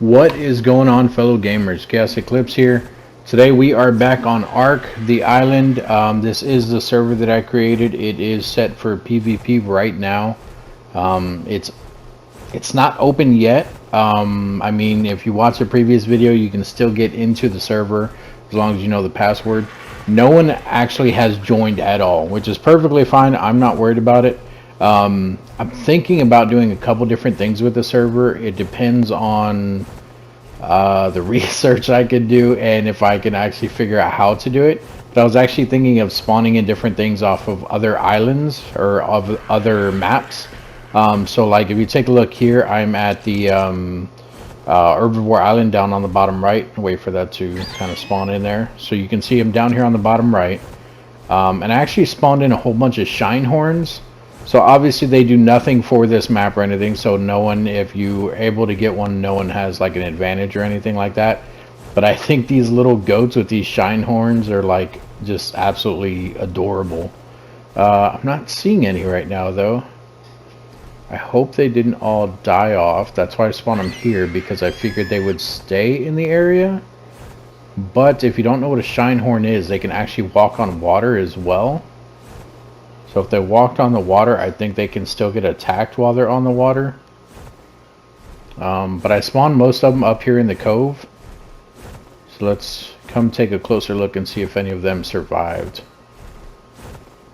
What is going on, fellow gamers? ChaosEclipse here. Today we are back on ARK, the island. This is the server that I created. It is set for PvP right now. It's not open yet. I mean, if you watch the previous video, you can still get into the server as long as you know the password. No one actually has joined at all, which is perfectly fine. I'm not worried about it. I'm thinking about doing a couple different things with the server. It depends on the research I could do and if I can actually figure out how to do it. But I was actually thinking of spawning in different things off of other islands or of other maps. So like if you take a look here, I'm at the Herbivore Island down on the bottom right. Wait for that to kind of spawn in there. So you can see them down here on the bottom right. And I actually spawned in a whole bunch of Shinehorns. So obviously they do nothing for this map or anything. So no one, if you're able to get one, no one has like an advantage or anything like that. But I think these little goats with these Shinehorns are like just absolutely adorable. I'm not seeing any right now though. I hope they didn't all die off. That's why I spawned them here, because I figured they would stay in the area. But if you don't know what a Shinehorn is, they can actually walk on water as well. So if they walked on the water, I think they can still get attacked while they're on the water. But I spawned most of them up here in the cove. So let's come take a closer look and see if any of them survived.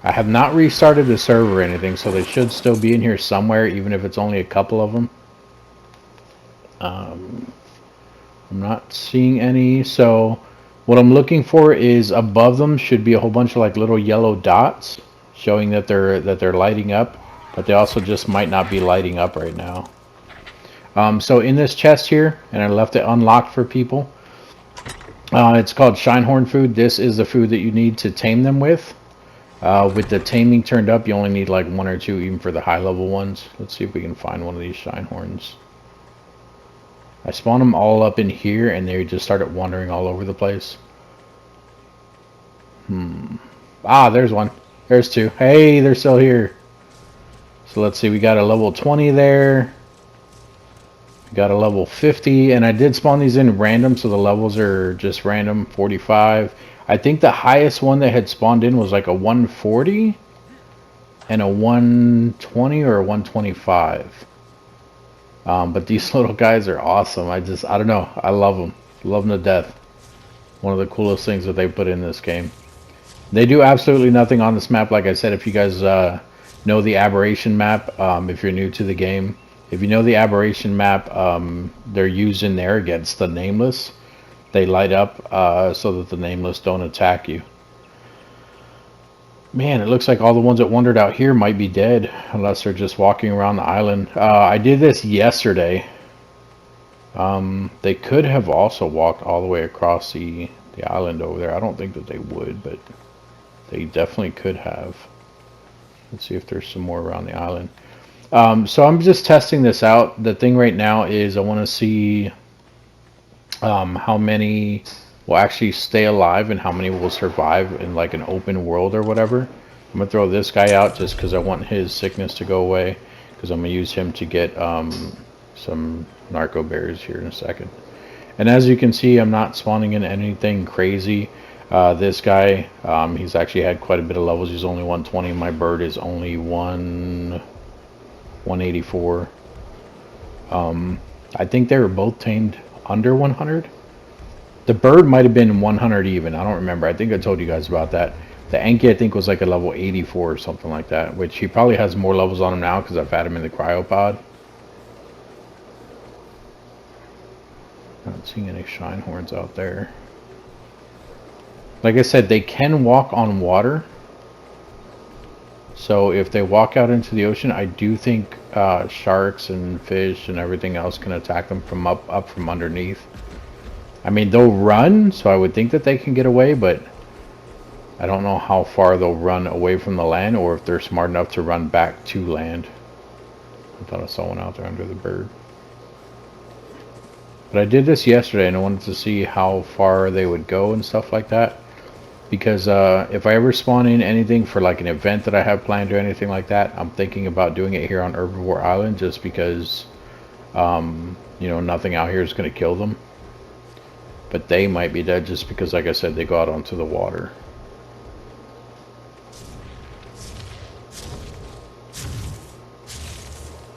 I have not restarted the server or anything, so they should still be in here somewhere, even if it's only a couple of them. I'm not seeing any. So what I'm looking for is above them should be a whole bunch of like little yellow dots, showing that they're lighting up, but they also just might not be lighting up right now. So in this chest here, and I left it unlocked for people, it's called Shinehorn food. This is the food that you need to tame them with. With the taming turned up, you only need like 1 or 2 even for the high level ones. Let's see if we can find one of these Shinehorns. I spawned them all up in here and they just started wandering all over the place. Ah, there's one. There's 2. Hey, they're still here. So let's see, we got a level 20 there. We got a level 50, and I did spawn these in random, so the levels are just random. 45. I think the highest one that had spawned in was like a 140 and a 120 or a 125. But these little guys are awesome. I don't know. I love them. Love them to death. One of the coolest things that they put in this game. They do absolutely nothing on this map. Like I said, if you guys know the aberration map, if you're new to the game, if you know the aberration map, they're used in there against the nameless. They light up so that the nameless don't attack you. Man, it looks like all the ones that wandered out here might be dead, unless they're just walking around the island. I did this yesterday. They could have also walked all the way across the island over there. I don't think that they would, but they definitely could have. Let's see if there's some more around the island. So I'm just testing this out. The thing right now is I want to see how many will actually stay alive and how many will survive in like an open world or whatever. I'm going to throw this guy out just because I want his sickness to go away, because I'm going to use him to get some narco berries here in a second. And as you can see, I'm not spawning in anything crazy. This guy, he's actually had quite a bit of levels. He's only 120. My bird is only 184. I think they were both tamed under 100. The bird might have been 100 even. I don't remember. I think I told you guys about that. The Anki, I think, was like a level 84 or something like that, which he probably has more levels on him now because I've had him in the cryopod. Not seeing any Shinehorns out there. Like I said, they can walk on water. So if they walk out into the ocean, I do think sharks and fish and everything else can attack them from up from underneath. I mean, they'll run, so I would think that they can get away, but I don't know how far they'll run away from the land, or if they're smart enough to run back to land. I thought I saw one out there under the bird. But I did this yesterday, and I wanted to see how far they would go and stuff like that. Because if I ever spawn in anything for like an event that I have planned or anything like that, I'm thinking about doing it here on Herbivore Island, just because You know, nothing out here is going to kill them. But they might be dead just because, like I said, they go out onto the water.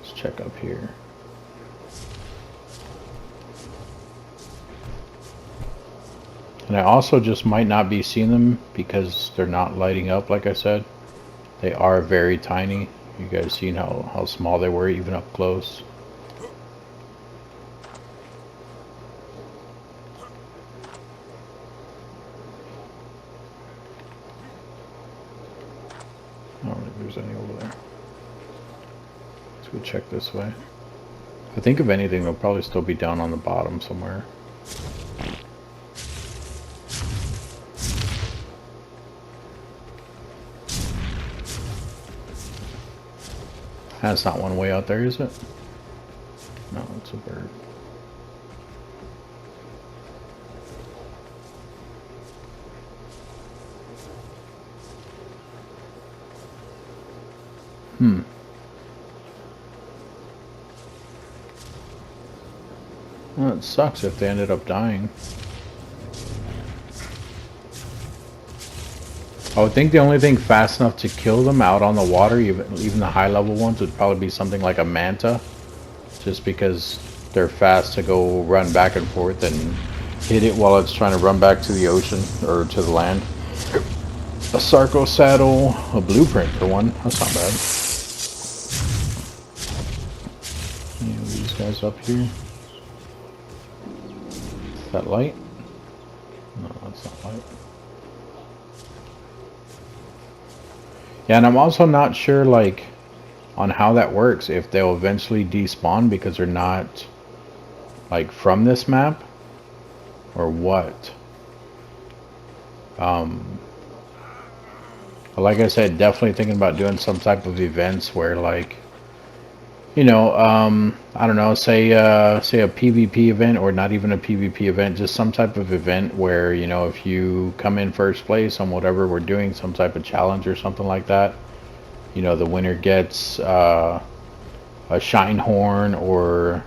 Let's check up here. And I also just might not be seeing them because they're not lighting up, like I said. They are very tiny. You guys seen how small they were even up close. I don't think there's any over there. Let's go check this way. If I think of anything, they'll probably still be down on the bottom somewhere. That's not one way out there, is it? No, it's a bird. Well, it sucks if they ended up dying. I would think the only thing fast enough to kill them out on the water, even the high level ones, would probably be something like a manta. Just because they're fast to go run back and forth and hit it while it's trying to run back to the ocean or to the land. A Sarco saddle, a blueprint for one. That's not bad. Any of these guys up here? Is that light? No, that's not light. Yeah, and I'm also not sure, like, on how that works. If they'll eventually despawn because they're not, like, from this map, or what. Like I said, definitely thinking about doing some type of events where, like, you know, I don't know, say a PvP event, or not even a PvP event, just some type of event where, you know, if you come in first place on whatever we're doing, some type of challenge or something like that, you know, the winner gets a Shinehorn, or,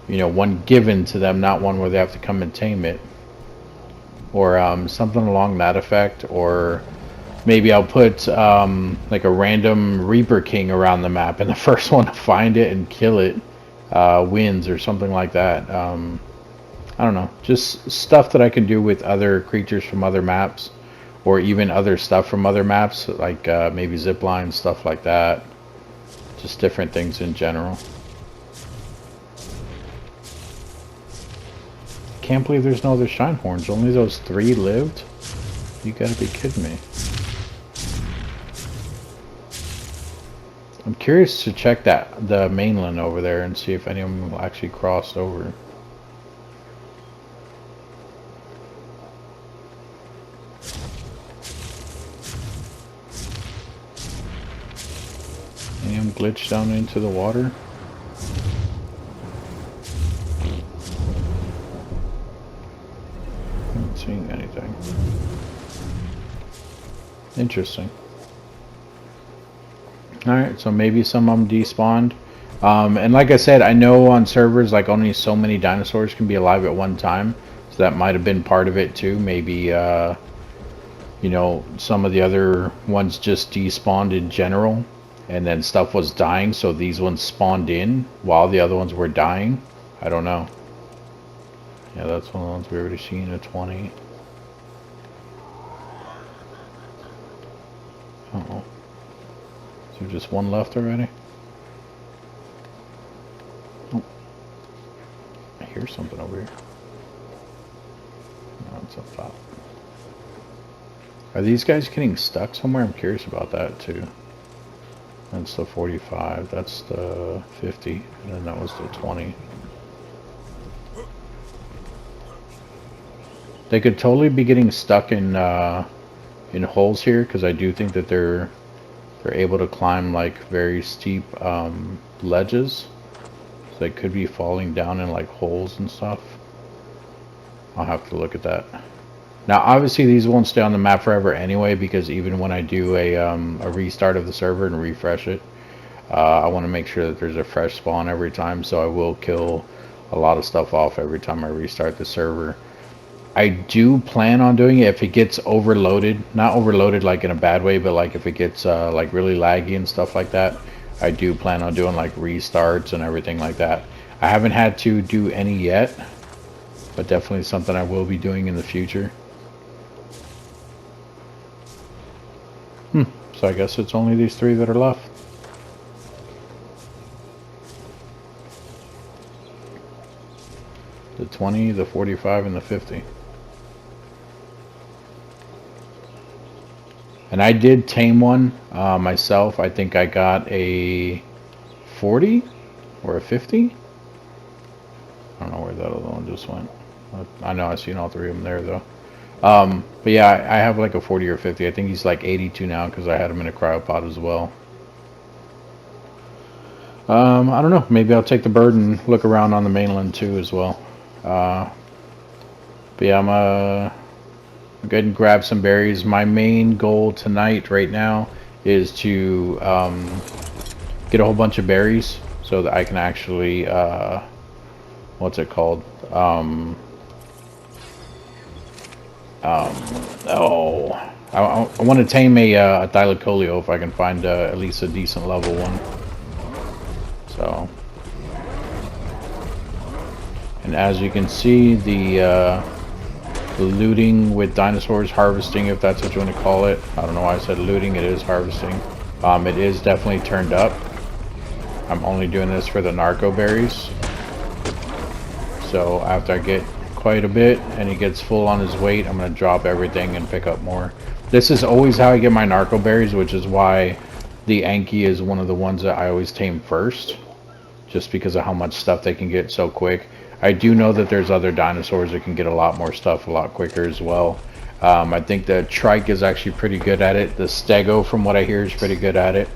you know, one given to them, not one where they have to come and tame it, or something along that effect. Or maybe I'll put like a random Reaper King around the map, and the first one to find it and kill it wins, or something like that. I don't know, just stuff that I can do with other creatures from other maps, or even other stuff from other maps, like maybe zipline, stuff like that. Just different things in general. Can't believe there's no other Shinehorns. Only those 3 lived? You gotta be kidding me. I'm curious to check the mainland over there and see if any of them actually crossed over. Any of them glitched down into the water? Not seeing anything. Interesting. Alright, so maybe some of them despawned. And like I said, I know on servers, like, only so many dinosaurs can be alive at one time. So that might have been part of it too. Maybe, you know, some of the other ones just despawned in general, and then stuff was dying, so these ones spawned in while the other ones were dying. I don't know. Yeah, that's one of the ones we already seen at 20. Uh-oh. Is there just one left already? Oh. I hear something over here. No, it's up top. Are these guys getting stuck somewhere? I'm curious about that too. That's the 45, that's the 50, and then that was the 20. They could totally be getting stuck in holes here, because I do think that they're able to climb, like, very steep ledges. So they could be falling down in, like, holes and stuff. I'll have to look at that. Now, obviously, these won't stay on the map forever anyway, because even when I do a restart of the server and refresh it, I want to make sure that there's a fresh spawn every time, so I will kill a lot of stuff off every time I restart the server. I do plan on doing it if it gets overloaded, not overloaded like in a bad way, but like if it gets like really laggy and stuff like that. I do plan on doing like restarts and everything like that. I haven't had to do any yet, but definitely something I will be doing in the future. So I guess it's only these 3 that are left. The 20, the 45, and the 50. And I did tame one myself. I think I got a 40 or a 50. I don't know where that other one just went. I know I've seen all 3 of them there though. But yeah, I have like a 40 or 50. I think he's like 82 now because I had him in a cryopod as well. I don't know. Maybe I'll take the bird and look around on the mainland too as well. But yeah, I'm go ahead and grab some berries. My main goal tonight right now is to get a whole bunch of berries so that I can actually what's it called? I want to tame a thylacoleo if I can find at least a decent level one. So, and as you can see, the looting with dinosaurs, harvesting, if that's what you want to call it. I don't know why I said looting. It is harvesting. It is definitely turned up. I'm only doing this for the narco berries. So after I get quite a bit and he gets full on his weight, I'm going to drop everything and pick up more. This is always how I get my narco berries, which is why the Anki is one of the ones that I always tame first, just because of how much stuff they can get so quick. I do know that there's other dinosaurs that can get a lot more stuff a lot quicker as well. I think the trike is actually pretty good at it. The stego, from what I hear, is pretty good at it.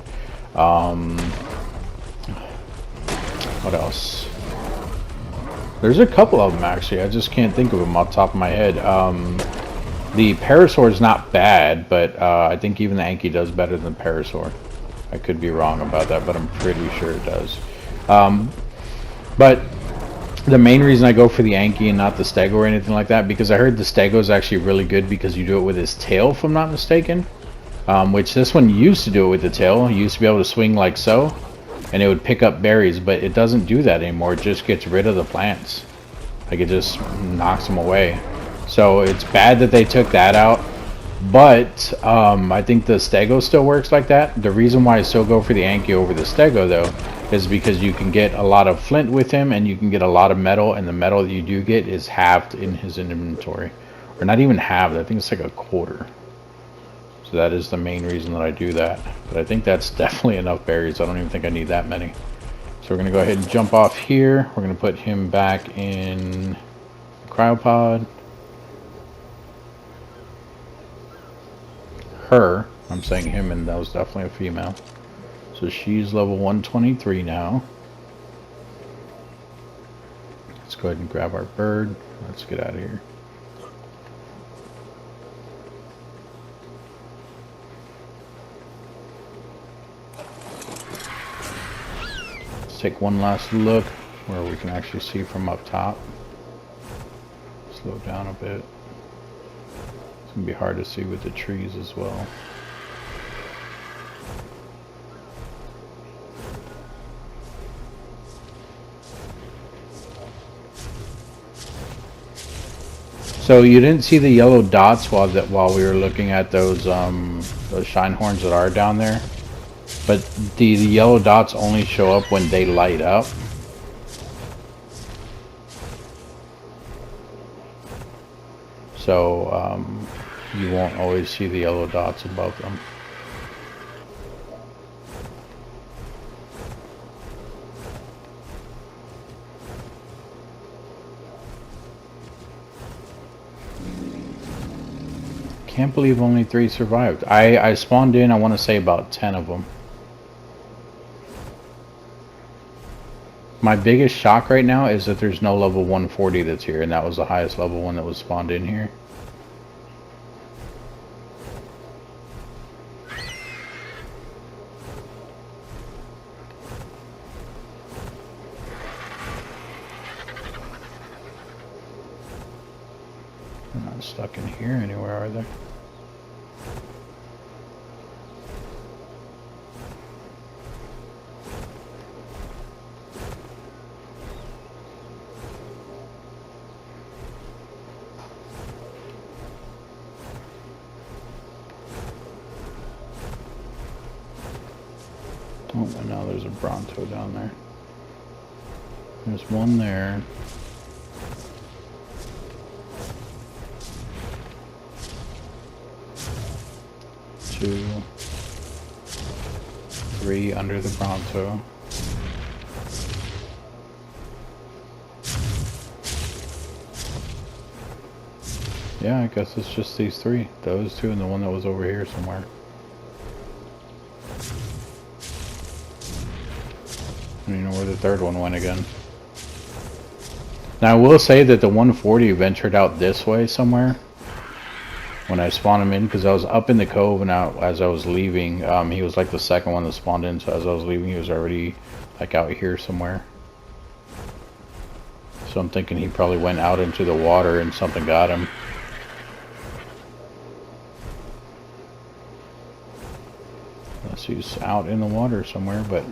What else? There's a couple of them actually. I just can't think of them off the top of my head. The parasaur is not bad, but I think even the Anki does better than the parasaur. I could be wrong about that, but I'm pretty sure it does. But the main reason I go for the Anki and not the stego or anything like that, because I heard the stego is actually really good because you do it with his tail, if I'm not mistaken. Which this one used to do it with the tail. You used to be able to swing like so, and it would pick up berries, but it doesn't do that anymore. It just gets rid of the plants. Like, it just knocks them away. So it's bad that they took that out. But I think the stego still works like that. The reason why I still go for the Anki over the stego though is because you can get a lot of flint with him and you can get a lot of metal, and the metal that you do get is halved in his inventory. Or not even halved, I think it's like a quarter. So that is the main reason that I do that. But I think that's definitely enough berries. I don't even think I need that many. So we're going to go ahead and jump off here. We're going to put him back in the cryopod. Her, I'm saying him, and that was definitely a female. So she's level 123 now. Let's go ahead and grab our bird. Let's get out of here. Let's take one last look where we can actually see from up top. Slow down a bit. It's going to be hard to see with the trees as well. So you didn't see the yellow dots while we were looking at those Shinehorns that are down there, but the yellow dots only show up when they light up. So you won't always see the yellow dots above them. Can't believe only 3 survived. I spawned in, I want to say about 10 of them. My biggest shock right now is that there's no level 140 that's here, and that was the highest level one that was spawned in here. not stuck in here anywhere, are they? Oh, and now there's a Bronto down there. There's one there. Two. Three under the Bronto. Yeah, I guess it's just these three. Those two and the one that was over here somewhere. I don't even know where the third one went again. Now I will say that the 140 ventured out this way somewhere when I spawned him in, because I was up in the cove, and out as I was leaving, he was like the second one that spawned in, so as I was leaving he was already like out here somewhere. So I'm thinking he probably went out into the water and something got him. Unless he's out in the water somewhere, but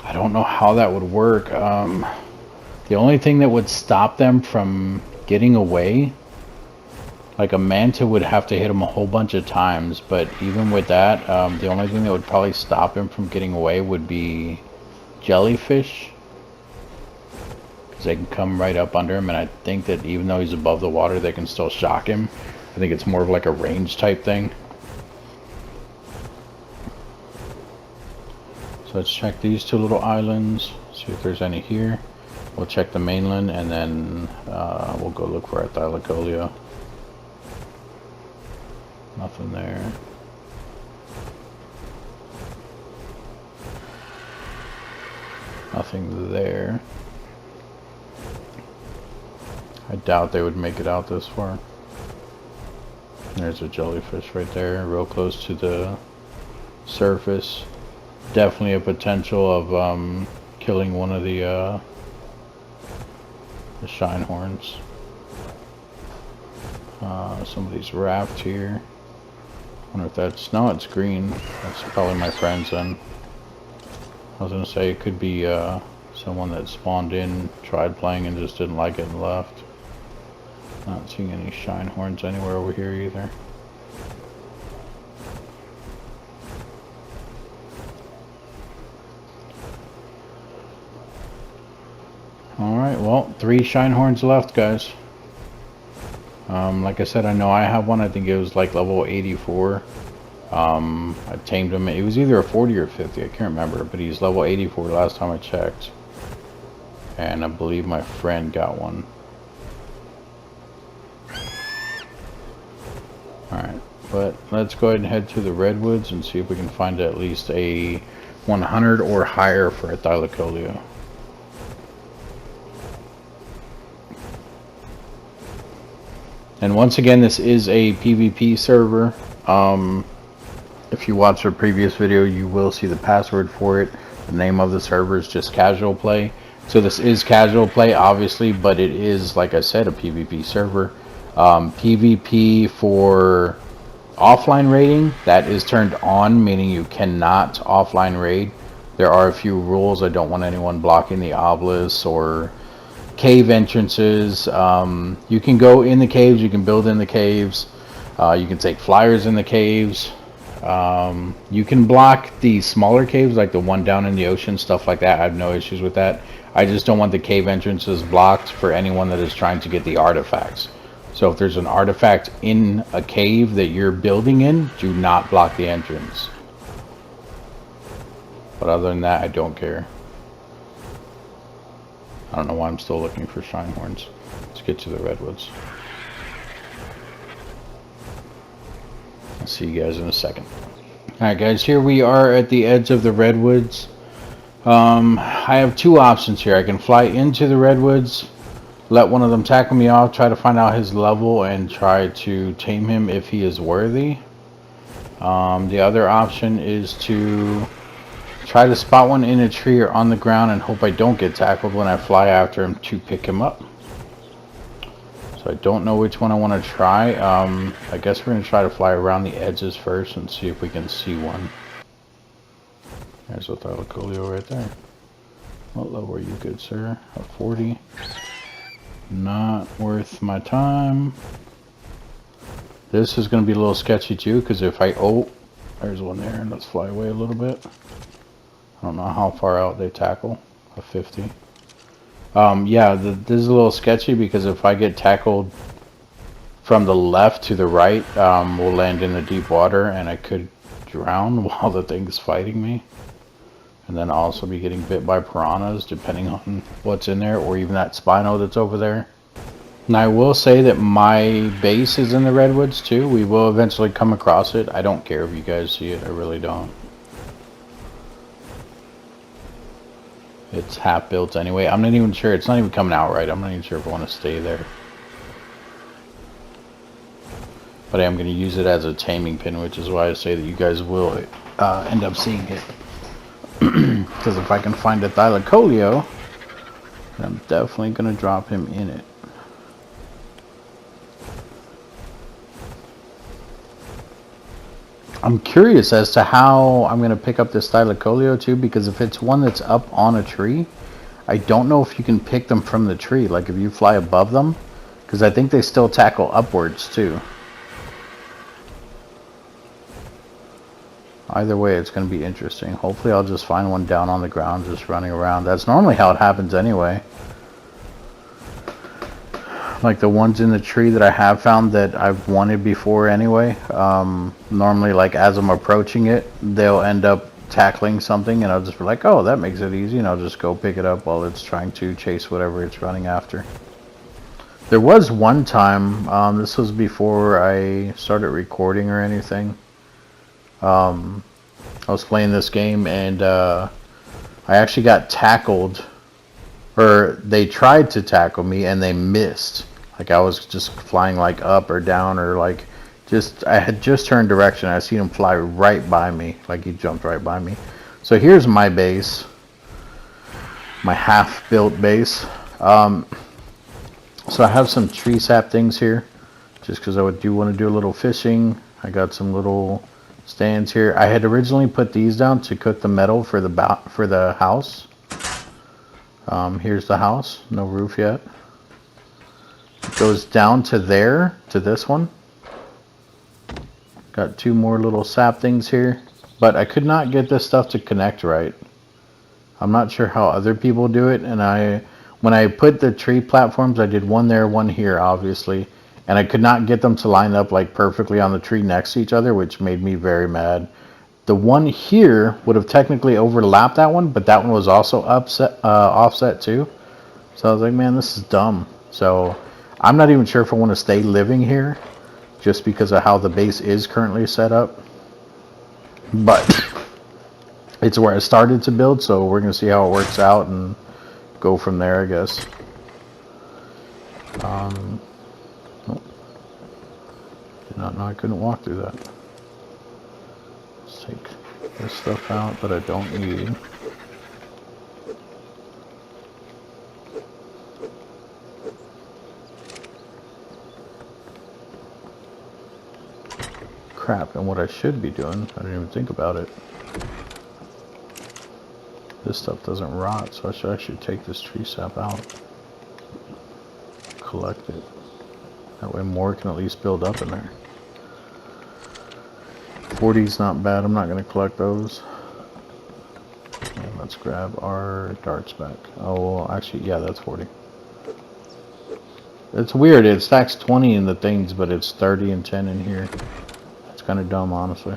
I don't know how that would work. The only thing that would stop them from getting away, like a manta would have to hit him a whole bunch of times, but even with that, the only thing that would probably stop him from getting away would be jellyfish, because they can come right up under him, and I think that even though he's above the water, they can still shock him. I think it's more of like a range type thing. So let's check these two little islands, see if there's any here. We'll check the mainland, and then we'll go look for our Thylacoleo. Nothing there. Nothing there. I doubt they would make it out this far. There's a jellyfish right there, real close to the surface. Definitely a potential of killing one of the Shinehorns. Somebody's raft here. Wonder if that's, no, it's green. That's probably my friends then. I was gonna say it could be someone that spawned in, tried playing and just didn't like it and left. Not seeing any Shinehorns anywhere over here either. Alright, well, 3 Shinehorns left, guys. Like I said, I know I have one. I think it was like level 84. I tamed him. It was either a 40 or 50. I can't remember, but he's level 84 last time I checked. And I believe my friend got one. Alright, but let's go ahead and head to the redwoods and see if we can find at least a 100 or higher for a Thylacoleo. And once again, this is a PvP server. If you watched our previous video, you will see the password for it. The name of the server is just Casual Play. So this is Casual Play, obviously, but it is, like I said, a PvP server. PvP for offline raiding, that is turned on, meaning you cannot offline raid. There are a few rules. I don't want anyone blocking the obelisks or cave entrances. You can go in the caves, you can build in the caves, you can take flyers in the caves, you can block the smaller caves like the one down in the ocean, stuff like that. I have no issues with that. I just don't want the cave entrances blocked for anyone that is trying to get the artifacts. So if there's an artifact in a cave that you're building in, do not block the entrance. But other than that, I don't care. I don't know why I'm still looking for Shinehorns. Let's get to the redwoods. I'll see you guys in a second. Alright guys, here we are at the edge of the redwoods. I have 2 options here. I can fly into the redwoods, let one of them tackle me off, try to find out his level, and try to tame him if he is worthy. The other option is to try to spot one in a tree or on the ground and hope I don't get tackled when I fly after him to pick him up. So I don't know which one I want to try. I guess we're going to try to fly around the edges first and see if we can see one. There's a Thylacoleo right there. What level are you, good sir? A 40. Not worth my time. This is going to be a little sketchy too, because if I... Oh, there's one there. Let's fly away a little bit. I don't know how far out they tackle. A 50. Yeah, this is a little sketchy because if I get tackled from the left to the right, we'll land in the deep water and I could drown while the thing's fighting me. And then also be getting bit by piranhas depending on what's in there, or even that Spino that's over there. And I will say that my base is in the redwoods too. We will eventually come across it. I don't care if you guys see it, I really don't. It's half built anyway. I'm not even sure. It's not even coming out right. I'm not even sure if I want to stay there. But I am going to use it as a taming pin, which is why I say that you guys will end up seeing it. Because if I can find a Thylacoleo, then I'm definitely going to drop him in it. I'm curious as to how I'm going to pick up this Thylacoleo too, because if it's one that's up on a tree, I don't know if you can pick them from the tree, like if you fly above them, because I think they still tackle upwards too. Either way, it's going to be interesting. Hopefully I'll just find one down on the ground just running around. That's normally how it happens anyway. Like the ones in the tree that I have found that I've wanted before anyway. Normally, like as I'm approaching it, they'll end up tackling something and I'll just be like, oh, that makes it easy, and I'll just go pick it up while it's trying to chase whatever it's running after. There was one time, this was before I started recording or anything. I was playing this game and I actually got tackled, or they tried to tackle me and they missed. Like I was just flying like up or down, or like just, I had just turned direction. I seen him fly right by me, like he jumped right by me. So here's my base, my half-built base. So I have some tree sap things here, just because I do want to do a little fishing. I got some little stands here. I had originally put these down to cook the metal for the house. Here's the house, no roof yet. It goes down to there, to this one. Got two more little sap things here, but I could not get this stuff to connect right. I'm not sure how other people do it, and when I put the tree platforms, I did one there, one here, obviously, and I could not get them to line up like perfectly on the tree next to each other, which made me very mad. The one here would have technically overlapped that one, but that one was also offset too. So I was like, man, this is dumb. So I'm not even sure if I want to stay living here, just because of how the base is currently set up. But it's where I started to build, so we're going to see how it works out and go from there, I guess. Nope. Did not know I couldn't walk through that. Let's take this stuff out that I don't need. Crap, and what I should be doing, I didn't even think about it. This stuff doesn't rot, so I should take this tree sap out. Collect it. That way more can at least build up in there. 40's not bad, I'm not going to collect those. And let's grab our darts back. Oh, well, actually, yeah, that's 40. It's weird, it stacks 20 in the things, but it's 30 and 10 in here. It's kind of dumb, honestly.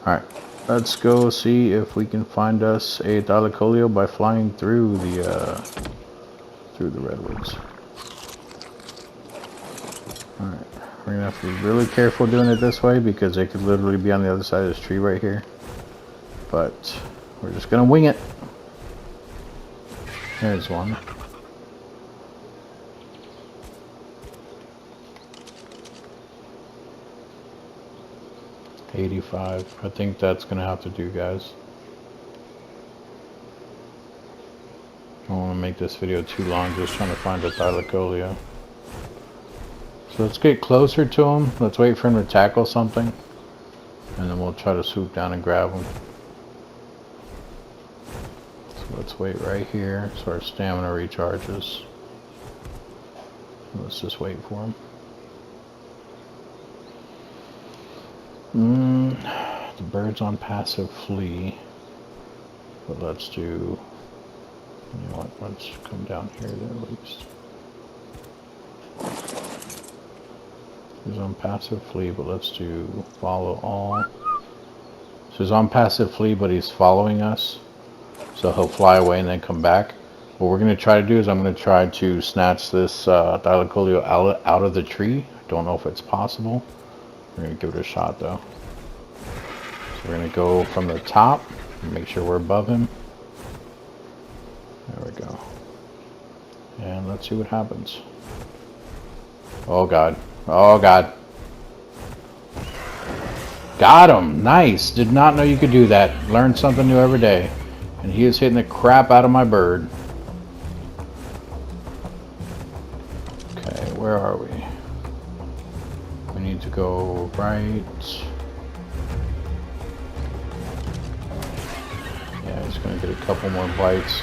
Alright, let's go see if we can find us a Thylacoleo by flying through the redwoods. Alright, we're gonna have to be really careful doing it this way because they could literally be on the other side of this tree right here. But we're just gonna wing it. There's one. $85. I think that's gonna have to do, guys. I don't want to make this video too long, just trying to find a Thylacoleo. So let's get closer to him. Let's wait for him to tackle something. And then we'll try to swoop down and grab him. So let's wait right here so our stamina recharges. Let's just wait for him. The bird's on passive flee. But let's do... You know what? Let's come down here then at least. He's on passive flee, but let's do follow all. So he's on passive flee, but he's following us. So he'll fly away and then come back. What we're going to try to do is I'm going to try to snatch this Dilocolio out of the tree. I don't know if it's possible. We're going to give it a shot though. So we're going to go from the top and make sure we're above him. There we go. And let's see what happens. Oh god. Oh god. Got him! Nice! Did not know you could do that. Learn something new every day. And he is hitting the crap out of my bird. Okay, where are we? We need to go right. Yeah, he's gonna get a couple more bites.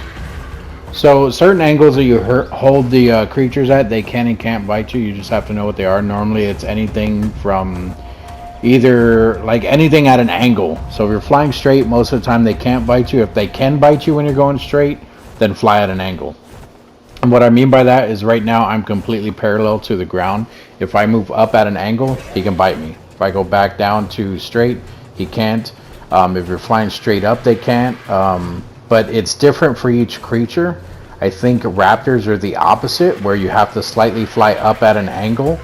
So certain angles that you hold the creatures at, they can and can't bite you. You just have to know what they are. Normally it's anything from either like anything at an angle. So if you're flying straight, most of the time they can't bite you. If they can bite you when you're going straight, then fly at an angle. And what I mean by that is right now I'm completely parallel to the ground. If I move up at an angle, he can bite me. If I go back down to straight, he can't. If you're flying straight up, they can't. But it's different for each creature. I think raptors are the opposite, where you have to slightly fly up at an angle.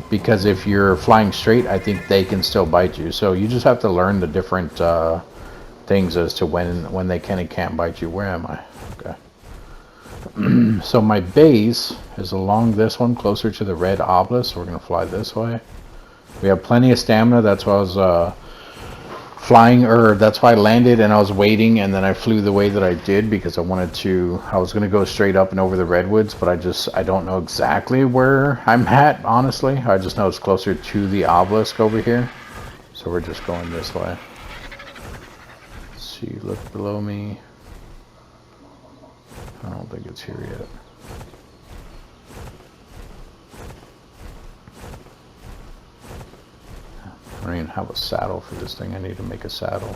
Because if you're flying straight, I think they can still bite you. So you just have to learn the different things as to when they can and can't bite you. Where am I? Okay. So my base is along this one, closer to the red obelisk. So we're going to fly this way. We have plenty of stamina. That's why I was flying, or that's why I landed and I was waiting, and then I flew the way that I did because I was going to go straight up and over the redwoods, but I don't know exactly where I'm at, honestly. I just know it's closer to the obelisk over here. So we're just going this way. Let's see, look below me. I don't think it's here yet. I don't even have a saddle for this thing. I need to make a saddle.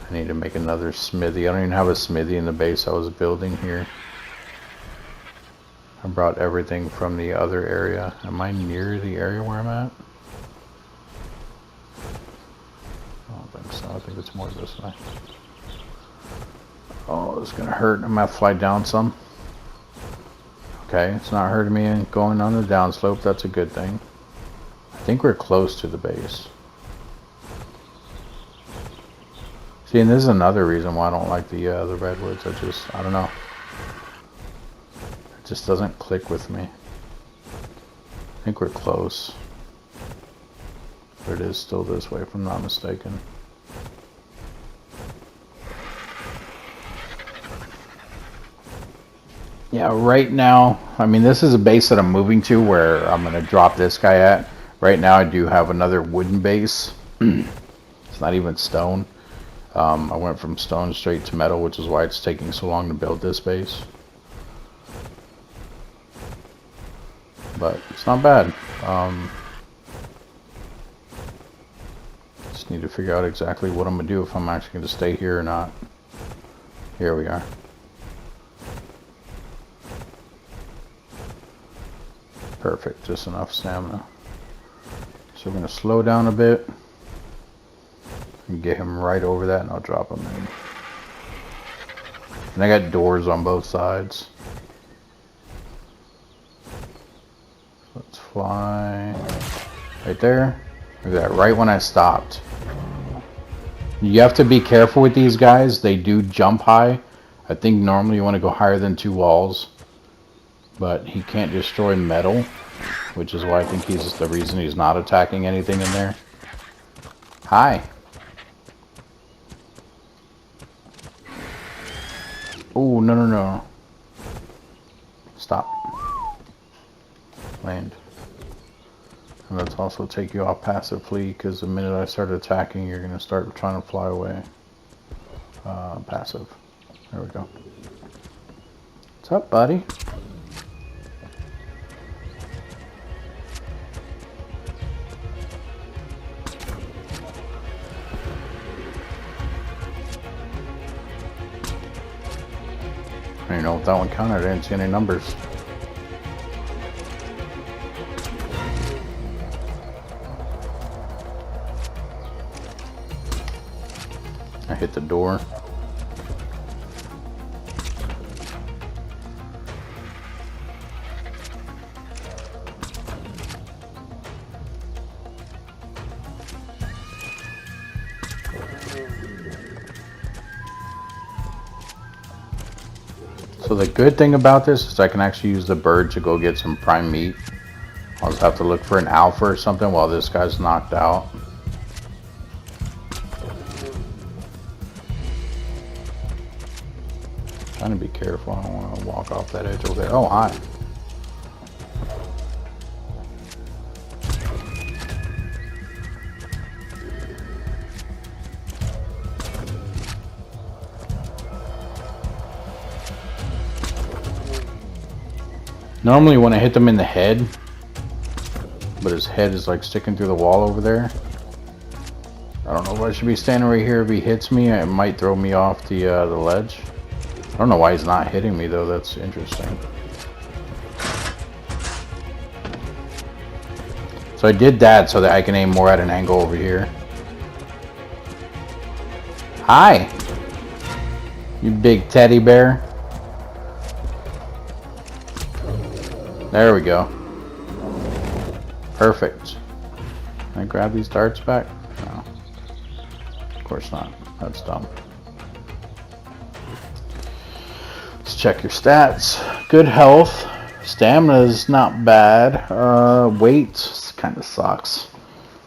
I need to make another smithy. I don't even have a smithy in the base I was building here. I brought everything from the other area. Am I near the area where I'm at? I don't think so. I think it's more this way. Oh, it's gonna hurt. I'm gonna fly down some. Okay, it's not hurting me and going on the downslope. That's a good thing. I think we're close to the base. See, and this is another reason why I don't like the redwoods. I don't know. It just doesn't click with me. I think we're close. But it is still this way, if I'm not mistaken. Yeah, right now, I mean, this is a base that I'm moving to where I'm going to drop this guy at. Right now I do have another wooden base. It's not even stone. I went from stone straight to metal, which is why it's taking so long to build this base. But it's not bad. Just need to figure out exactly what I'm going to do, if I'm actually going to stay here or not. Here we are. Perfect, just enough stamina. So we're going to slow down a bit and get him right over that, and I'll drop him in. And I got doors on both sides. Let's fly right there. Look at that, right when I stopped. You have to be careful with these guys. They do jump high. I think normally you want to go higher than 2 walls. But he can't destroy metal, which is why I think he's the reason he's not attacking anything in there. Hi. Oh, no, no, no. Stop. Land. And let's also take you off passively, because the minute I start attacking, you're going to start trying to fly away. Passive. There we go. What's up, buddy? I don't know if that one counted. I didn't see any numbers. I hit the door. So the good thing about this is I can actually use the bird to go get some prime meat. I'll just have to look for an alpha or something while this guy's knocked out. Trying to be careful. I don't want to walk off that edge over there. Oh, hi. Normally when I hit them in the head, but his head is like sticking through the wall over there. I don't know if I should be standing right here. If he hits me, it might throw me off the ledge. I don't know why he's not hitting me though. That's interesting. So I did that so that I can aim more at an angle over here. Hi, you big teddy bear. There we go. Perfect. Can I grab these darts back? No. Of course not. That's dumb. Let's check your stats. Good health. Stamina is not bad. Weight kind of sucks.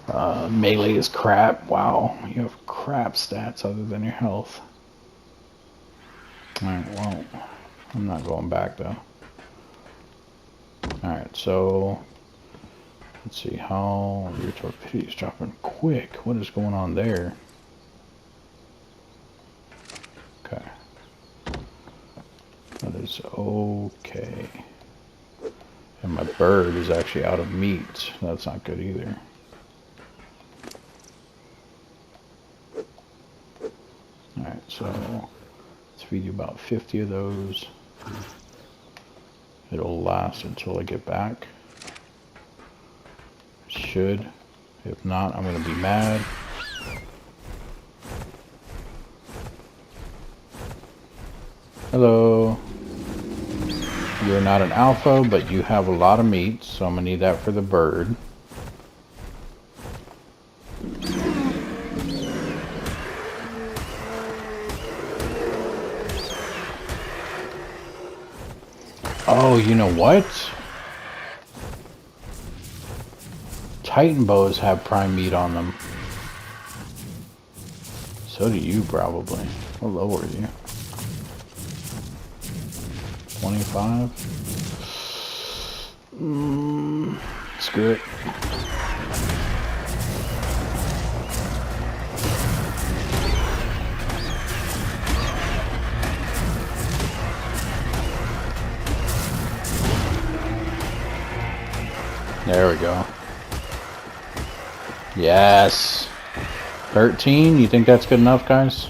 Melee is crap. Wow. You have crap stats other than your health. Alright, well, I'm not going back though. Alright, so let's see how your torpedo is dropping quick. What is going on there? Okay. That is okay. And my bird is actually out of meat. That's not good either. Alright, so let's feed you about 50 of those. It'll last until I get back. Should. If not, I'm going to be mad. Hello. You're not an alpha, but you have a lot of meat, so I'm going to need that for the bird. Oh, you know what? Titan bows have prime meat on them. So do you probably. How low are you? 25? Screw it. There we go. Yes. 13? You think that's good enough, guys?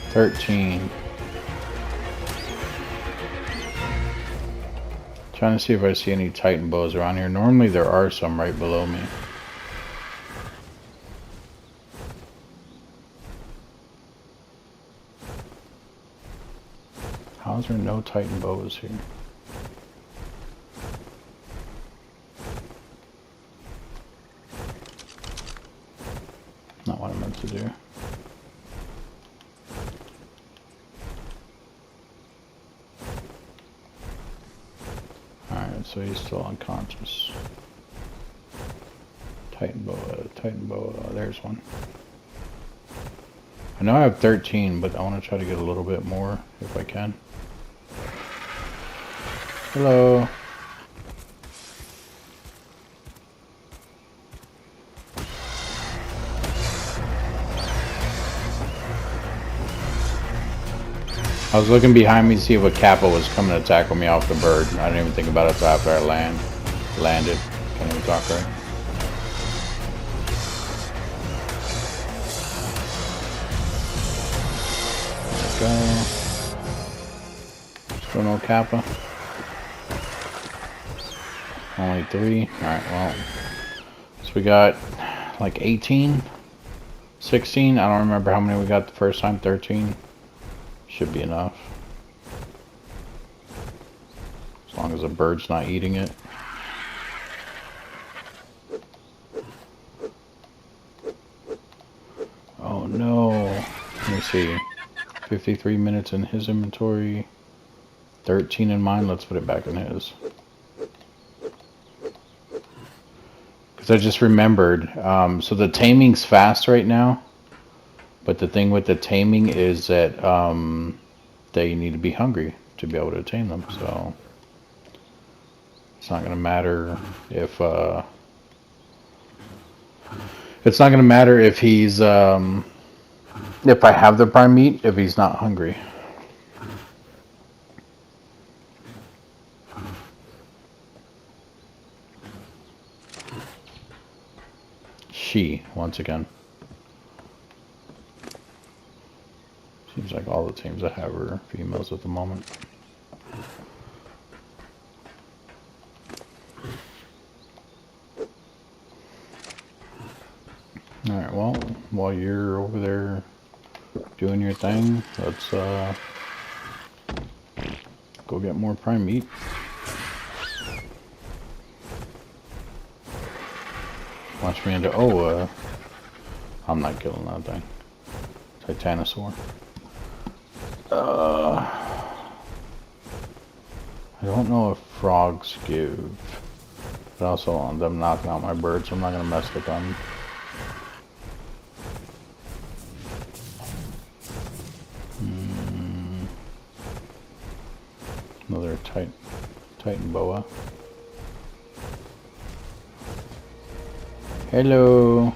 $13. Trying to see if I see any Titan bows around here. Normally there are some right below me. How is there no Titan bows here? Not what I meant to do. Alright, so he's still unconscious. Titan boa. There's one. I know I have 13, but I want to try to get a little bit more if I can. Hello. I was looking behind me to see if a kappa was coming to tackle me off the bird. I didn't even think about it until after I landed. Can't even talk right. There we go. Still no kappa. Only 3. Alright, well. So we got like 18, 16. I don't remember how many we got the first time. 13. Should be enough. As long as the bird's not eating it. Oh no. Let me see. 53 minutes in his inventory. 13 in mine. Let's put it back in his. Because I just remembered. So the taming's fast right now. But the thing with the taming is that they need to be hungry to be able to tame them. So it's not going to matter if he's if I have the prime meat if he's not hungry. She once again. Seems like all the teams I have are females at the moment. Alright, well, while you're over there doing your thing, let's go get more prime meat. Watch me into, I'm not killing that thing. Titanosaur. I don't know if frogs give, but also on them knocking out my birds, so I'm not gonna mess with them. Another Titan boa. Hello.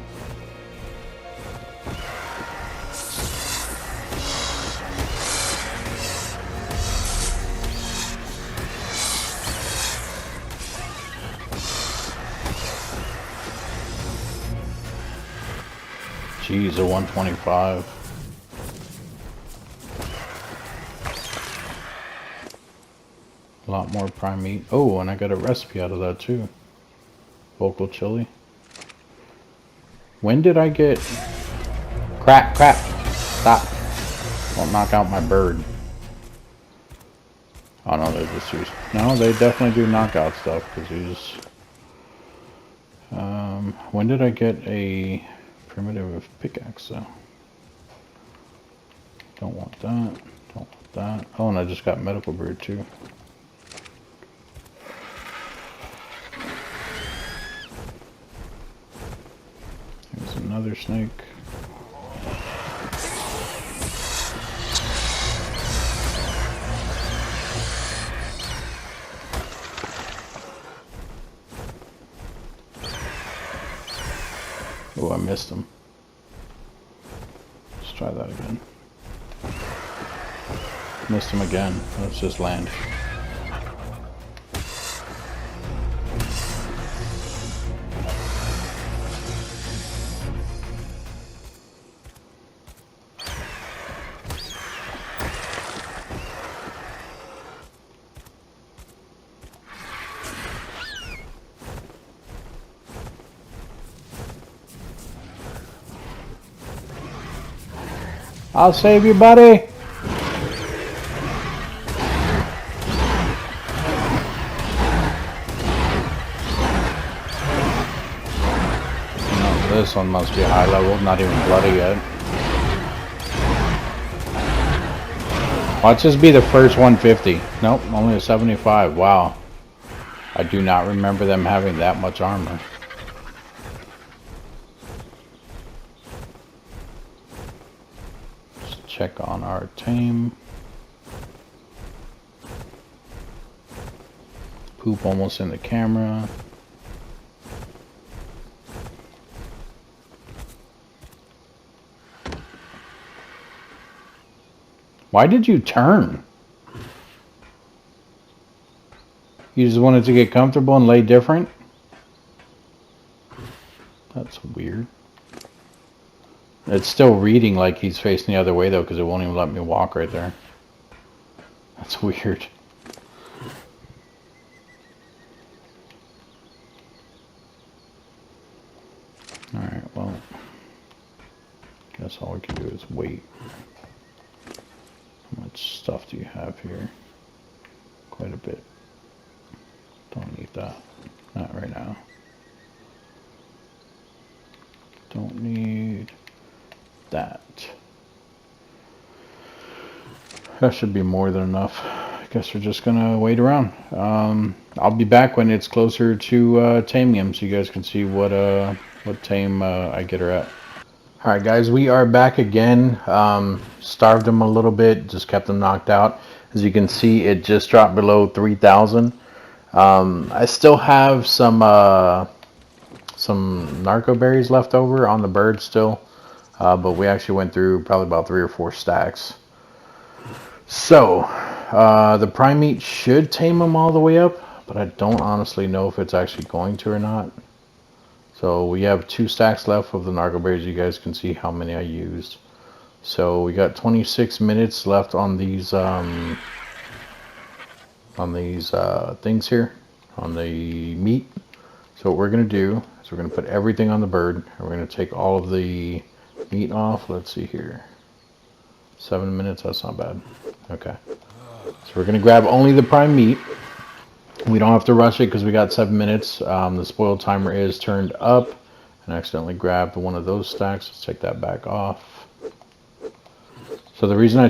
Jeez, a 125. A lot more prime meat. Oh, and I got a recipe out of that too. Vocal chili. When did I get... Crap. Stop. Don't knock out my bird. Oh no, they just use... No, they definitely do knockout stuff, because he's... when did I get a primitive pickaxe, though? Don't want that. Don't want that. Oh, and I just got medical brew, too. There's another snake. Oh, I missed him. Let's try that again. Missed him again. Let's just land. I'll save you, buddy. No, this one must be high level, not even bloody yet. Watch this be the first 150. Nope, only a 75. Wow. I do not remember them having that much armor. check on our tame. Poop almost in the camera. Why did you turn? You just wanted to get comfortable and lay different? That's weird. It's still reading like he's facing the other way though, because it won't even let me walk right there. That's weird. Alright, well, guess all we can do is wait. How much stuff do you have here? Quite a bit. Don't need that. Not right now. Don't need that. That should be more than enough. I guess we're just gonna wait around. I'll be back when it's closer to taming him, so you guys can see what tame I get her at. All right, guys, we are back again. Starved him a little bit, just kept him knocked out. As you can see, it just dropped below 3,000. I still have some narco berries left over on the bird still, but we actually went through probably about 3 or 4 stacks. So the prime meat should tame them all the way up, but I don't honestly know if it's actually going to or not. So we have 2 stacks left of the narco berries. You guys can see how many I used. So we got 26 minutes left on these things here, on the meat. So what we're gonna do is we're gonna put everything on the bird, and we're gonna take all of the meat off. Let's see here, 7 minutes. That's not bad. Okay, so we're gonna grab only the prime meat. We don't have to rush it because we got 7 minutes. The spoil timer is turned up, and I accidentally grabbed one of those stacks. Let's take that back off. So the reason why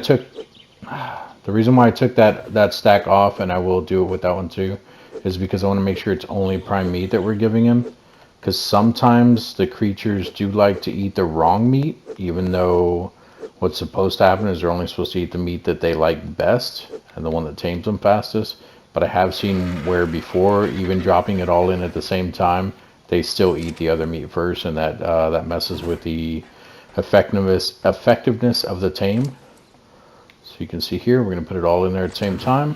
I took that stack off, and I will do it with that one too, is because I want to make sure it's only prime meat that we're giving him. Because sometimes the creatures do like to eat the wrong meat, even though what's supposed to happen is they're only supposed to eat the meat that they like best and the one that tames them fastest. But I have seen where before, even dropping it all in at the same time, they still eat the other meat first, and that messes with the effectiveness of the tame. So you can see here, we're going to put it all in there at the same time.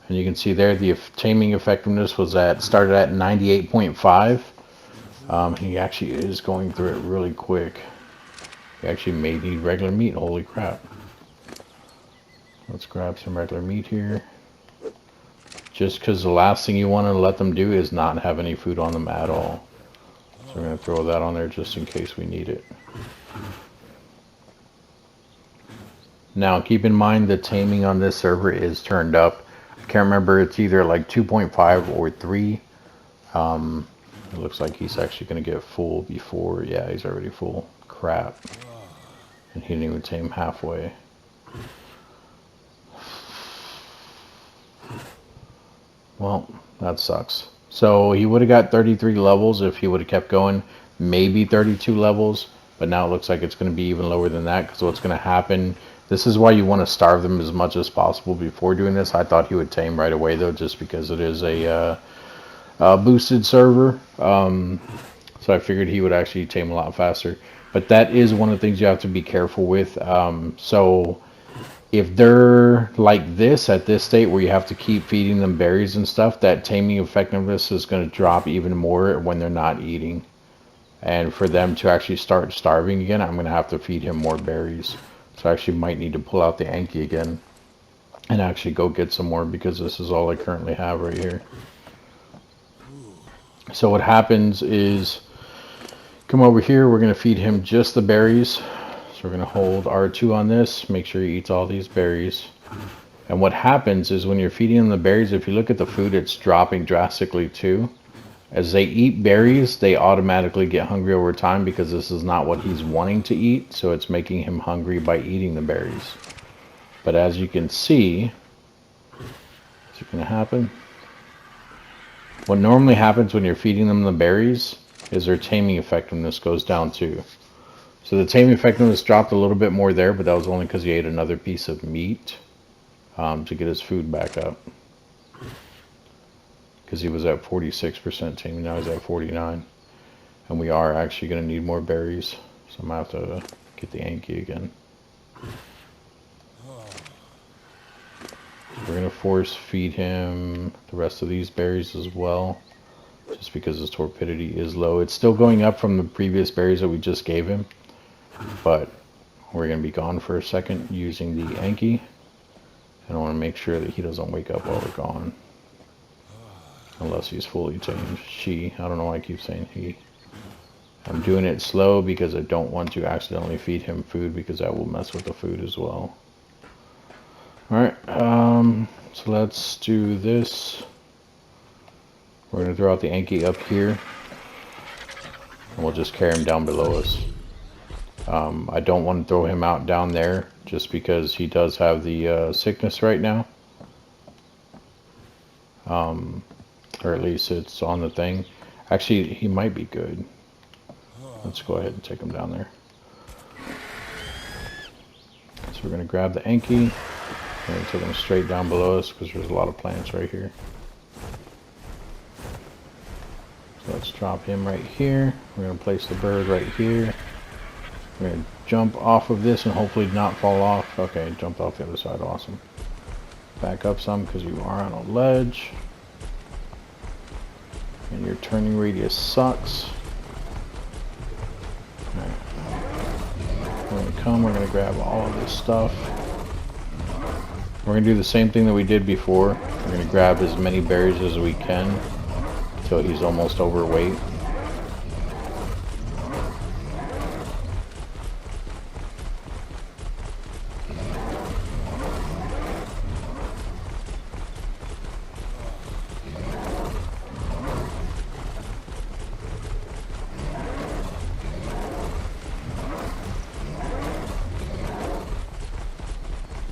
And you can see there the taming effectiveness was started at 98.5. He actually is going through it really quick. He actually may need regular meat. Holy crap. Let's grab some regular meat here. Just because the last thing you want to let them do is not have any food on them at all. So we're going to throw that on there just in case we need it. Now keep in mind the taming on this server is turned up. I can't remember, it's either like 2.5 or 3. It looks like he's actually going to get full before, yeah, he's already full. Crap. And he didn't even tame halfway. Well, that sucks. So he would have got 33 levels if he would have kept going. Maybe 32 levels. But now it looks like it's going to be even lower than that, because what's going to happen... This is why you want to starve them as much as possible before doing this. I thought he would tame right away, though, just because it is a boosted server. So I figured he would actually tame a lot faster. But that is one of the things you have to be careful with. So if they're like this, at this state where you have to keep feeding them berries and stuff, that taming effectiveness is going to drop even more when they're not eating. And for them to actually start starving again, I'm going to have to feed him more berries. So I actually might need to pull out the Anki again and actually go get some more, because this is all I currently have right here. So what happens is, come over here, we're going to feed him just the berries. So we're going to hold R2 on this, make sure he eats all these berries. And what happens is when you're feeding him the berries, if you look at the food, it's dropping drastically too. As they eat berries, they automatically get hungry over time, because this is not what he's wanting to eat. So it's making him hungry by eating the berries. But as you can see, what's going to happen? What normally happens when you're feeding them the berries is their taming effectiveness goes down too. So the taming effectiveness dropped a little bit more there, but that was only because he ate another piece of meat to get his food back up. Because he was at 46% taming, now he's at 49. And we are actually going to need more berries, so I'm going to have to get the Anki again. We're going to force feed him the rest of these berries as well, just because his torpidity is low. It's still going up from the previous berries that we just gave him, but we're going to be gone for a second using the Anki. And I want to make sure that he doesn't wake up while we're gone. Unless he's fully tamed. She. I don't know why I keep saying he. I'm doing it slow because I don't want to accidentally feed him food, because that will mess with the food as well. Alright, so let's do this. We're going to throw out the Anki up here. And we'll just carry him down below us. I don't want to throw him out down there, just because he does have the sickness right now. Or at least it's on the thing. Actually, he might be good. Let's go ahead and take him down there. So we're going to grab the Anki. We're going to take him straight down below us, because there's a lot of plants right here. So let's drop him right here. We're going to place the bird right here. We're going to jump off of this and hopefully not fall off. Okay, jumped off the other side. Awesome. Back up some, because you are on a ledge. And your turning radius sucks. We're going to come, we're going to grab all of this stuff. We're going to do the same thing that we did before. We're going to grab as many berries as we can until he's almost overweight.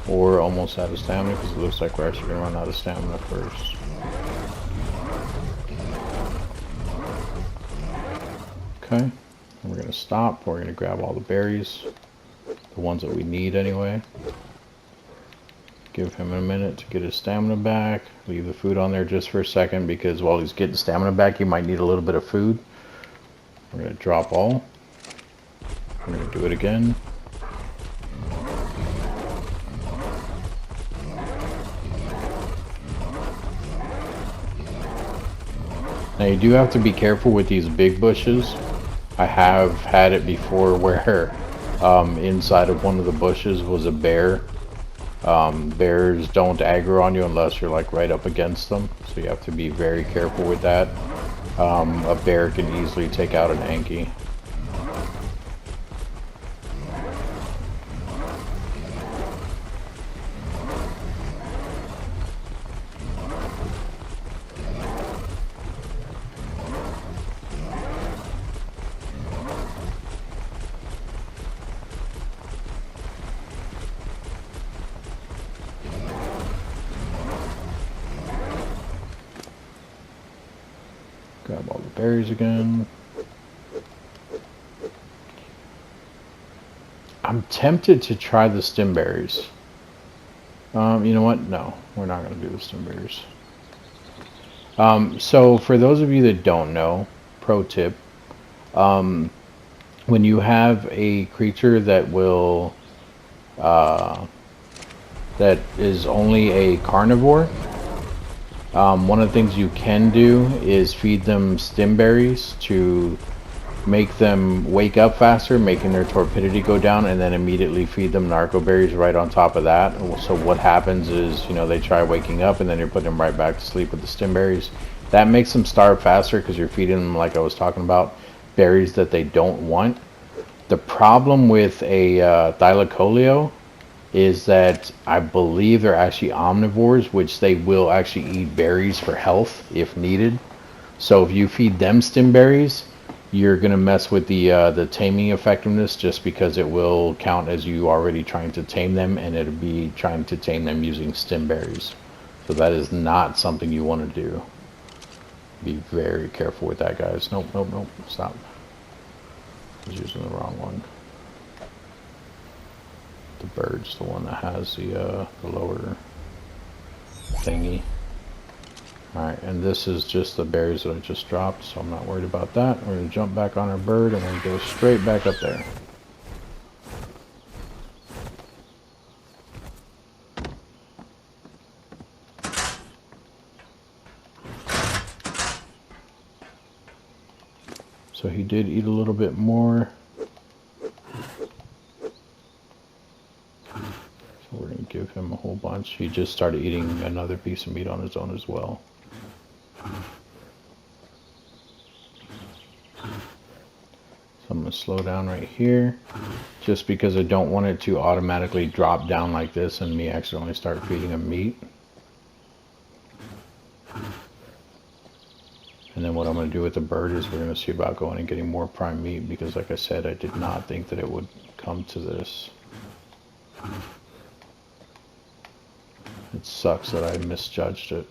Or almost out of stamina, because it looks like we're actually going to run out of stamina first. Okay, and we're going to stop. We're going to grab all the berries, the ones that we need anyway. Give him a minute to get his stamina back. Leave the food on there just for a second, because while he's getting stamina back, he might need a little bit of food. We're going to drop all. We're going to do it again. Now you do have to be careful with these big bushes. I have had it before where inside of one of the bushes was a bear. Bears don't aggro on you unless you're like right up against them, so you have to be very careful with that. A bear can easily take out an Anki. Grab all the berries again. I'm tempted to try the stem berries. You know what? No, we're not going to do the stem berries. So for those of you that don't know, pro tip, when you have a creature that will, that is only a carnivore, one of the things you can do is feed them stem berries to make them wake up faster, making their torpidity go down, and then immediately feed them narco berries right on top of that. So what happens is, you know, they try waking up and then you're putting them right back to sleep with the stem berries. That makes them starve faster because you're feeding them, like I was talking about, berries that they don't want. The problem with a thylacoleo is that I believe they're actually omnivores, which they will actually eat berries for health if needed. So if you feed them stem berries, you're going to mess with the taming effectiveness, just because it will count as you already trying to tame them, and it'll be trying to tame them using stem berries. So that is not something you want to do. Be very careful with that, guys. Nope, nope, nope. Stop. I was using the wrong one. The bird's the one that has the lower thingy. Alright, and this is just the berries that I just dropped, so I'm not worried about that. We're going to jump back on our bird and then go straight back up there. So he did eat a little bit more. So we're going to give him a whole bunch. He just started eating another piece of meat on his own as well. So I'm going to slow down right here, just because I don't want it to automatically drop down like this and me accidentally start feeding him meat. And then what I'm going to do with the bird is we're going to see about going and getting more prime meat, because like I said, I did not think that it would come to this. It sucks that I misjudged it.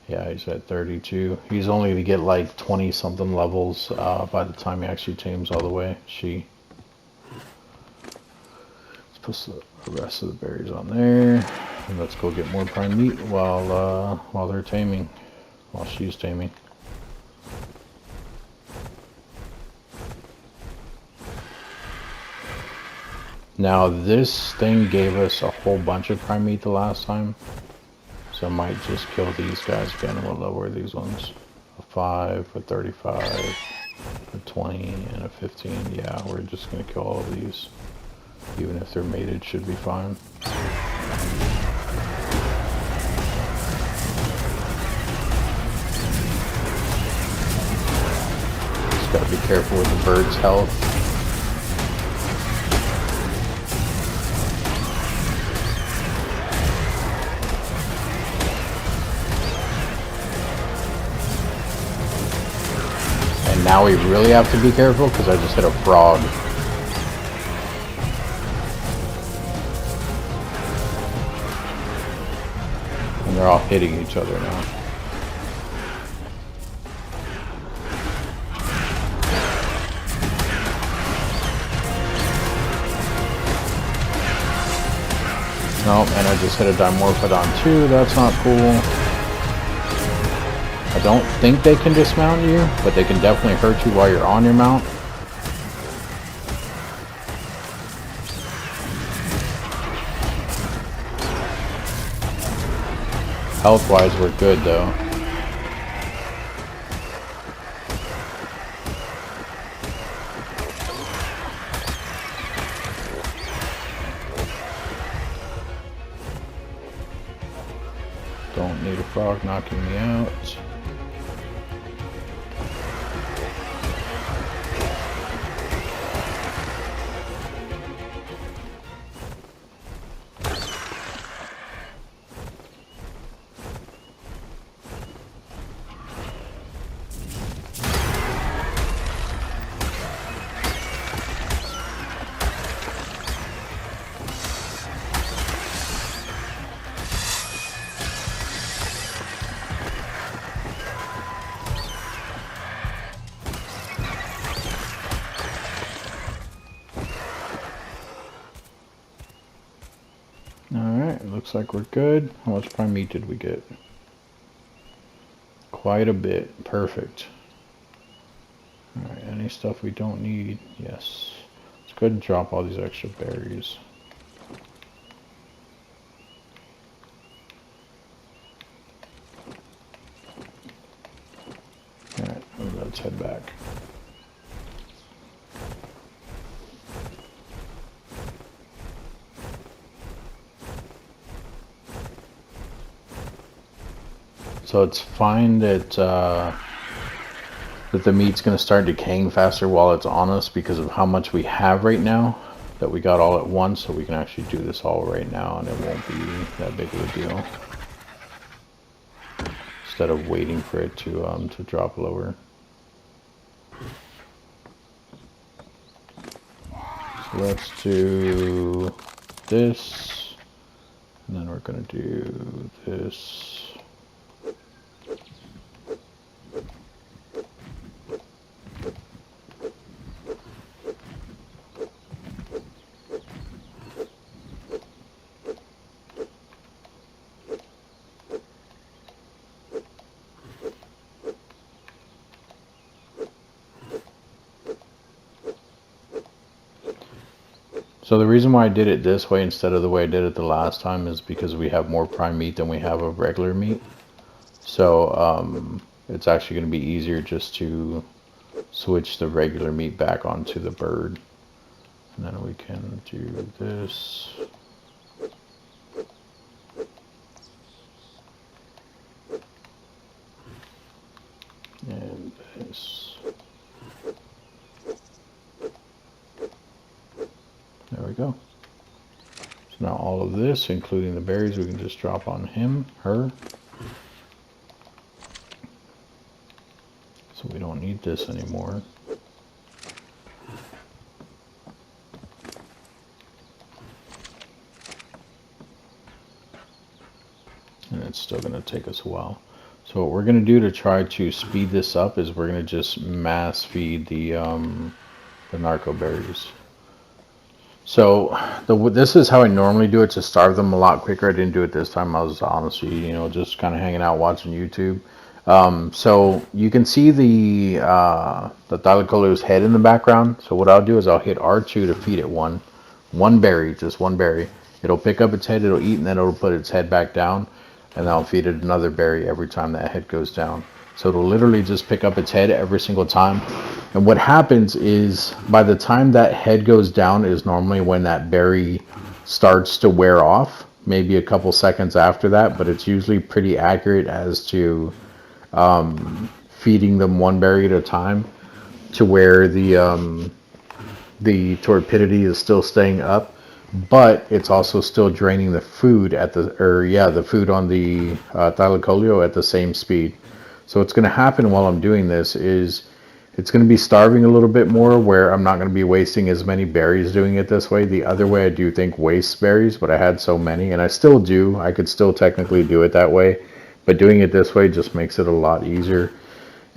Yeah, he's at 32. He's only to get like 20 something levels by the time he actually tames all the way. Let's put the rest of the berries on there. And let's go get more prime meat while they're taming. While she's taming. Now this thing gave us a whole bunch of prime meat the last time. So I might just kill these guys again. We'll lower these ones. A 5, a 35, a 20, and a 15. Yeah, we're just going to kill all of these. Even if they're mated, should be fine. Just got to be careful with the bird's health. Now we really have to be careful because I just hit a frog. And they're all hitting each other now. Nope, and I just hit a Dimorphodon too. That's not cool. I don't think they can dismount you, but they can definitely hurt you while you're on your mount. Health-wise, we're good though. Don't need a frog knocking me out. Alright, looks like we're good. How much prime meat did we get? Quite a bit. Perfect. Alright, any stuff we don't need? Yes. Let's go ahead and drop all these extra berries. Alright, let's head back. So it's fine that that the meat's going to start decaying faster while it's on us because of how much we have right now that we got all at once, so we can actually do this all right now and it won't be that big of a deal. Instead of waiting for it to drop lower. So let's do this, and then we're going to do this. So the reason why I did it this way instead of the way I did it the last time is because we have more prime meat than we have of regular meat. So it's actually going to be easier just to switch the regular meat back onto the bird. And then we can do this. And this. There we go. So now all of this, including the berries, we can just drop on him, her. So we don't need this anymore. And it's still going to take us a while. So what we're going to do to try to speed this up is we're going to just mass feed the narco berries. So this is how I normally do it to starve them a lot quicker. I didn't do it this time. I was honestly, you know, just kind of hanging out watching YouTube. So you can see the Thylacolio's head in the background. So what I'll do is I'll hit R2 to feed it one berry, just one berry. It'll pick up its head, it'll eat, and then it'll put its head back down. And I'll feed it another berry every time that head goes down. So it'll literally just pick up its head every single time. And what happens is by the time that head goes down is normally when that berry starts to wear off. Maybe a couple seconds after that, but it's usually pretty accurate as to feeding them one berry at a time to where the torpidity is still staying up. But it's also still draining the food at the food on the Thylacolio at the same speed. So what's going to happen while I'm doing this is it's going to be starving a little bit more, where I'm not going to be wasting as many berries doing it this way. The other way I do think wastes berries, but I had so many, and I still do. I could still technically do it that way, but doing it this way just makes it a lot easier.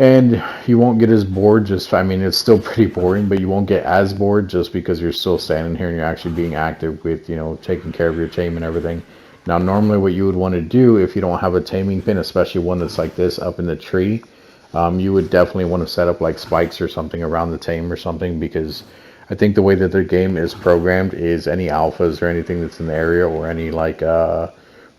And you won't get as bored, I mean, it's still pretty boring, but you won't get as bored just because you're still standing here and you're actually being active with, you know, taking care of your tame and everything. Now, normally what you would want to do if you don't have a taming pin, especially one that's like this up in the tree, you would definitely want to set up like spikes or something around the tame or something, because I think the way that their game is programmed is any alphas or anything that's in the area or any like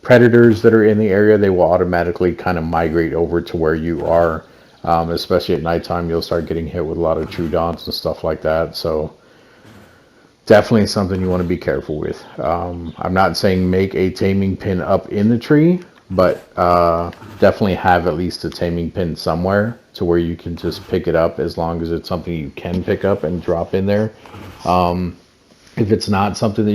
predators that are in the area, they will automatically kind of migrate over to where you are. Especially at nighttime, you'll start getting hit with a lot of Troodons and stuff like that. So definitely something you want to be careful with. I'm not saying make a taming pin up in the tree, but definitely have at least a taming pin somewhere to where you can just pick it up, as long as it's something you can pick up and drop in there. If it's not something that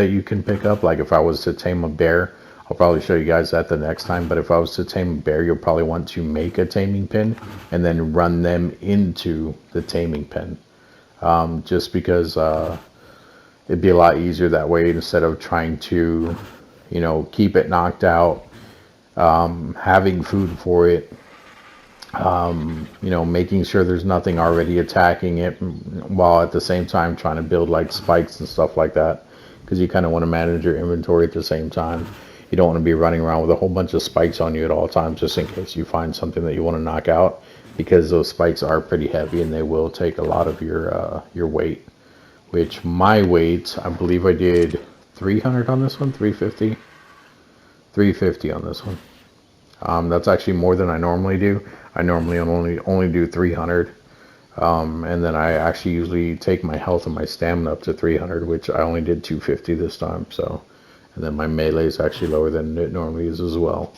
you can pick up, like if I was to tame a bear, I'll probably show you guys that the next time, but if I was to tame a bear, you'll probably want to make a taming pin and then run them into the taming pen. Just because it'd be a lot easier that way, instead of trying to, you know, keep it knocked out, having food for it, you know, making sure there's nothing already attacking it, while at the same time trying to build like spikes and stuff like that, because you kind of want to manage your inventory at the same time. You don't want to be running around with a whole bunch of spikes on you at all times, just in case you find something that you want to knock out, because those spikes are pretty heavy and they will take a lot of your weight. Which my weight, I believe I did 300 on this one, 350 on this one. That's actually more than I normally do. I normally only do 300, and then I actually usually take my health and my stamina up to 300, which I only did 250 this time. So, and then my melee is actually lower than it normally is as well.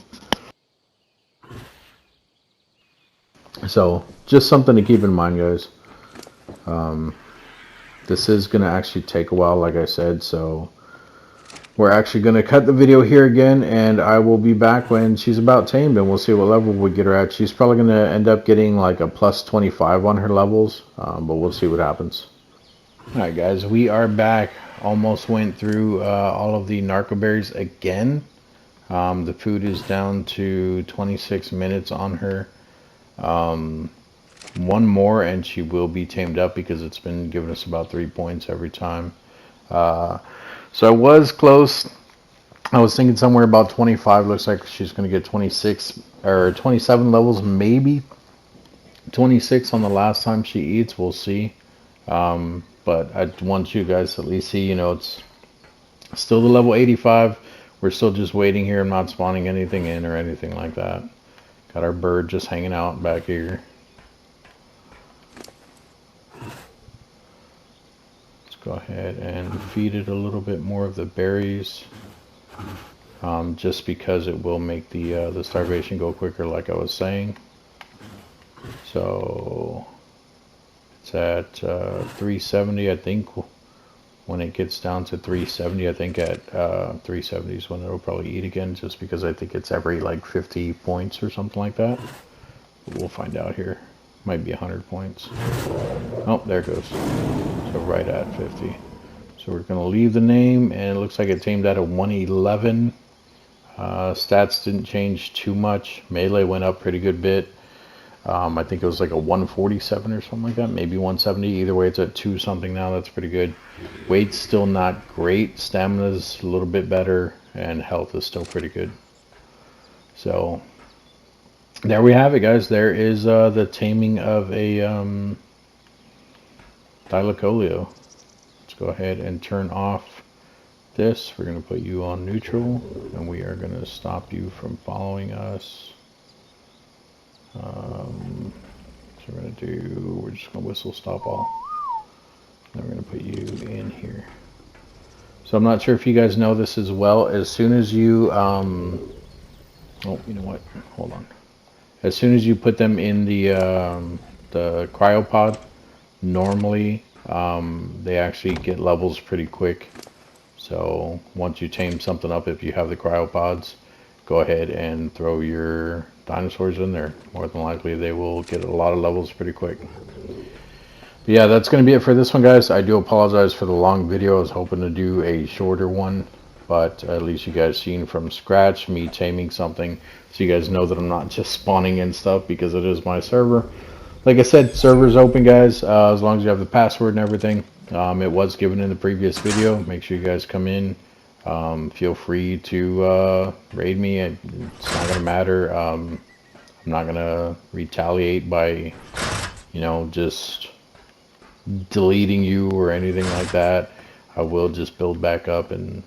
So just something to keep in mind, guys. This is going to actually take a while, like I said, so we're actually going to cut the video here again, and I will be back when she's about tamed, and we'll see what level we get her at. She's probably going to end up getting like a plus 25 on her levels, but we'll see what happens. Alright guys, we are back. Almost went through all of the narco berries again. The food is down to 26 minutes on her. One more and she will be tamed up, because it's been giving us about 3 points every time. So I was close. I was thinking somewhere about 25. Looks like she's going to get 26 or 27 levels, maybe 26 on the last time she eats. We'll see. But but I want you guys to at least see, you know, it's still the level 85. We're still just waiting here. I'm not spawning anything in or anything like that. Got our bird just hanging out back here. Let's go ahead and feed it a little bit more of the berries. Just because it will make the starvation go quicker, like I was saying. So it's at 370, I think. When it gets down to 370, I think at 370 is when it'll probably eat again, just because I think it's every like 50 points or something like that. But we'll find out here. Might be 100 points. Oh, there it goes. So right at 50. So we're going to leave the name, and it looks like it tamed at a 111. Stats didn't change too much. Melee went up pretty good bit. I think it was like a 147 or something like that, maybe 170. Either way, it's at 2 something now. That's pretty good. Weight's still not great. Stamina's a little bit better, and health is still pretty good. So there we have it, guys. There is the taming of a Thylacoleo. Let's go ahead and turn off this. We're going to put you on neutral, and we are going to stop you from following us. So we're going to do, we're just going to whistle stop all. Then we're going to put you in here. So I'm not sure if you guys know this as well. As soon as you, oh, you know what? Hold on. As soon as you put them in the cryopod, normally they actually get levels pretty quick. So once you tame something up, if you have the cryopods, go ahead and throw your dinosaurs in there. More than likely they will get a lot of levels pretty quick. But yeah, that's going to be it for this one, guys. I do apologize for the long video. I was hoping to do a shorter one, but at least you guys seen from scratch me taming something, so you guys know that I'm not just spawning in stuff, because it is my server. Like I said, server's open, guys, as long as you have the password and everything. It was given in the previous video. Make sure you guys come in. Feel free to raid me. It's not going to matter. I'm not going to retaliate by, you know, just deleting you or anything like that. I will just build back up and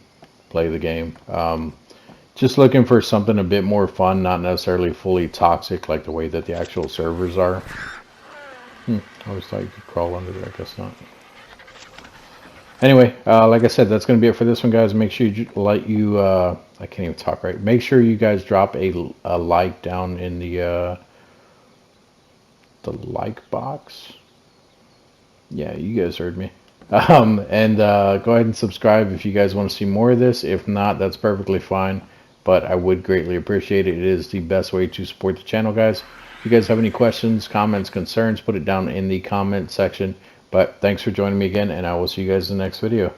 play the game. Just looking for something a bit more fun, not necessarily fully toxic like the way that the actual servers are. I always thought you could crawl under there. I guess not. Anyway, like I said, that's going to be it for this one, guys. Make sure you I can't even talk right. Make sure you guys drop a like down in the like box. Yeah, you guys heard me. And go ahead and subscribe if you guys want to see more of this. If not, that's perfectly fine. But I would greatly appreciate it. It is the best way to support the channel, guys. If you guys have any questions, comments, concerns, put it down in the comment section. But thanks for joining me again, and I will see you guys in the next video.